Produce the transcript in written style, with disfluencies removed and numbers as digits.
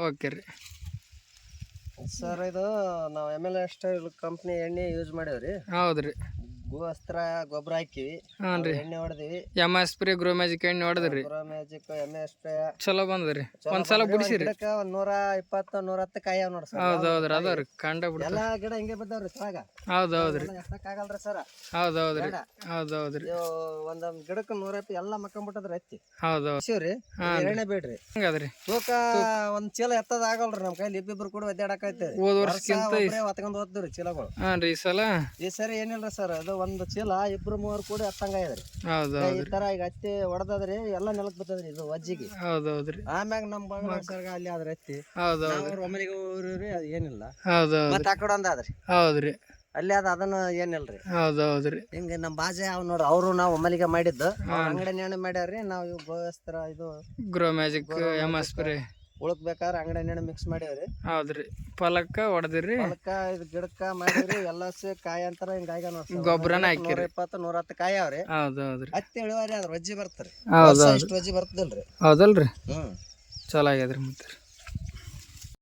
Okay ರೀ. Sir ಇದು ನಾವು MLS ಕಂಪ್ನಿ ಎಣ್ಣೆ ಯೂಸ್ ಮಾಡೇವ್ರಿ. ಹೌದ್ರಿ. ಗೋವಸ್ತ್ರ ಗೊಬ್ಬರ ಹಾಕಿವಿ, ಹಾಂ ರೀ. ಎಣ್ಣೆ ಹೊಡೆದಿವಿ. MS ಸ್ಪ್ರೇ ಗ್ರೋ ಮ್ಯಾಜಿಕ್ ಎಣ್ಣೆ ಹೊಡೆದ್ರಿ. ಮ್ಯಾಜಿಕ್ MS ಚಲೋ ಬಂದದ್ರಿ. ಒಂದ್ಸಲ ಬಿಡಿಸಿರಿ. ಗಿಡಕ್ಕೆ 120 110 ಕಾಯಿ ಅವ ನೋಡ್ರಿ ಸರ್. ಹೌದೌದ್ರಿ ಅದಾವ್ರಿ ಕಂಡ ಬಿಡ್ತಾವ. ಎಲ್ಲಾ ಗಿಡ ಹಿಂಗೆ ಬಿದ್ದಾವ್ರಿ ತಳಗ. ಹೌದೌದ್ರಿ. ಎತ್ತಕ್ಕಾಗಲ್ರಿ ಸರ್. ಹೌದೌದ್ರಿ. ಹೌದೌದ್ರಿ. ಒಂದೊಂದ್ ಗಿಡಕ್ಕೆ 120 ಎಲ್ಲ ಮಕ್ಕಂಬಿಟ್ಟದ್ರಿ ಎತ್ತಿ. ಹೌದೌದು. ಶಿವ್ರಿ ಎಣ್ಣೆ ಬೇಡ್ರಿ. ಹಂಗದ್ರಿ. ತೂಕ ಒಂದ್ ಚೀಲ ಎತ್ತದ ಆಗಲ್ರಿ ನಮ್ ಕೈಲಿ ಇಬ್ಬಿಬ್ರು ಕೂಡ ಒದ್ದಾಡಕೈತಿ. ಹೋದ ವರ್ಷಕ್ಕಿಂತ ಹೊತ್ಕೊಂಡ್ ಹೋದ್ರಿ ಚೀಲಗಳು. ಹಾನ್ರಿ ಈ ಸರಿ ಏನಿಲ್ರಿ ಸರ್, ಅದು ಒಂದು ಚೀಲ 2-3 ಕೂಡ ಎತ್ತಂಗ ಇದ್ರಿ. ಈ ತರ ಈಗ ಹತ್ತಿ ಹೊಡೆದದ್ರಿ ಎಲ್ಲ ನೆಲಕ್ ಬಿದ್ದದ್ರಿ ಇದು ವಜ್ಜಿಗೆ. ಹೌದೌದ್ರಿ. ಆಮ್ಯಾಗ ನಮ್ ಸರ್ಗ ಅಲ್ಲಿ ಆದ್ರ ಎತ್ತಿ ಒಮ್ಮಲಿಗೆ ಊರಿ ಅದು ಏನಿಲ್ಲ. ಮತ್ತೆ ಆ ಕಡೆ ಒಂದ್ ಆದ್ರಿ. ಹೌದ್ರಿ. ಅಲ್ಲಿ ಅದನ್ನ ಏನಿಲ್ರಿ. ಹೌದೌದ್ರಿ. ಹಿಂಗ ನಮ್ ಬಾಜೆ ಅವ್ ನೋಡ್ರಿ, ಅವ್ರು ನಾವು ಒಮ್ಮಲಿಗೆ ಮಾಡಿದ್ದು ಅಂಗಡಿ ನೇಣು ಮಾಡ್ಯಾರ್ರಿ. ನಾವು ಇವ್ ಗೋವಸ್ತ್ರ ಇದು ಗ್ರೋ ಮ್ಯಾಜಿಕ್ MS ಸ್ಪ್ರೇ ಉಳ್ಕ್ಬೇಕಾದ್ರೆ ಅಂಗಡಿ ನೇಣು ಮಿಕ್ಸ್ ಮಾಡೇವ್ರಿ. ಹೌದ್ರಿ. ಫಲಕ್ಕ ಹೊಡೆದಿರಿ. ಫಲಕ್ಕ ಇದು ಗಿಡಕ್ಕ ಮಾಡಿವ್ರಿ. ಎಲ್ಲ ಕಾಯಿ ಅಂತಾರ ಹಿಂಗಾಗಿ ನೋಡ್ರಿ. ಗೊಬ್ಬರನ ಹಾಕಿರಿ. 120-110 ಕಾಯಿ ಅವ್ರಿ. ಹೌದೌದ್ರಿ. ಹತ್ತಿ ಇಳುವರಿ ಅದ್ರ ವಜ್ಜಿ ಬರ್ತಾರಿ. ಹೌದೌದು. ಇಷ್ಟು ವಜ್ಜಿ ಬರ್ತದಲ್ರಿ. ಹೌದಲ್ರಿ. ಚಲೋ ಆಗ್ಯದ್ರಿ ಮತ್ತೆ.